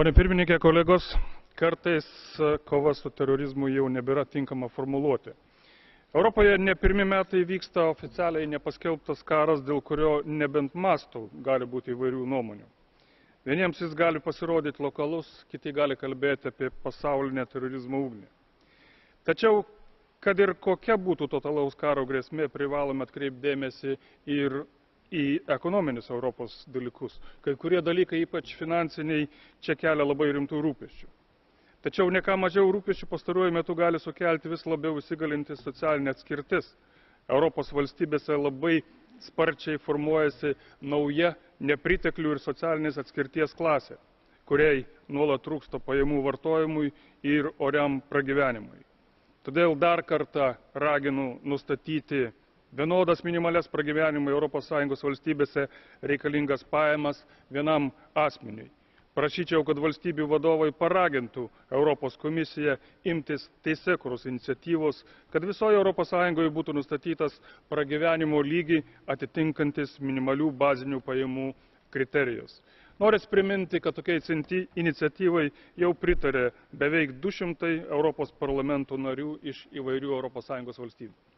Pone pirmininkė, kolegos, kartais kova su terorizmu jau nebėra tinkama formuluoti. Europoje ne pirmi metai vyksta oficialiai nepaskelbtas karas, dėl kurio nebent mastų gali būti įvairių nuomonių. Vieniems jis gali pasirodyti lokalus, kiti gali kalbėti apie pasaulinę terorizmo ugnį. Tačiau, kad ir kokia būtų totalaus karo grėsmė, privalome atkreipti dėmesį ir į ekonominius Europos dalykus. Kai kurie dalykai, ypač finansiniai, čia kelia labai rimtų rūpesčių. Tačiau ne ką mažiau rūpesčių pastaruoju metu gali sukelti vis labiau įsigalinti socialinė atskirtis. Europos valstybėse labai sparčiai formuojasi nauja nepriteklių ir socialinės atskirties klasė, kuriai nuolat trūksta pajamų vartojimui ir oriam pragyvenimui. Todėl dar kartą raginu nustatyti vienodas minimalias pragyvenimui ES valstybėse reikalingas pajamas vienam asmeniui. Prašyčiau, kad valstybių vadovai paragintų Europos komisiją imtis teisėkūros iniciatyvos, kad visoje ES būtų nustatytas pragyvenimo lygį atitinkantis minimalių bazinių pajamų kriterijus. Noriu priminti, kad tokiai iniciatyvai jau pritarė beveik 200 Europos parlamento narių iš įvairių ES valstybių.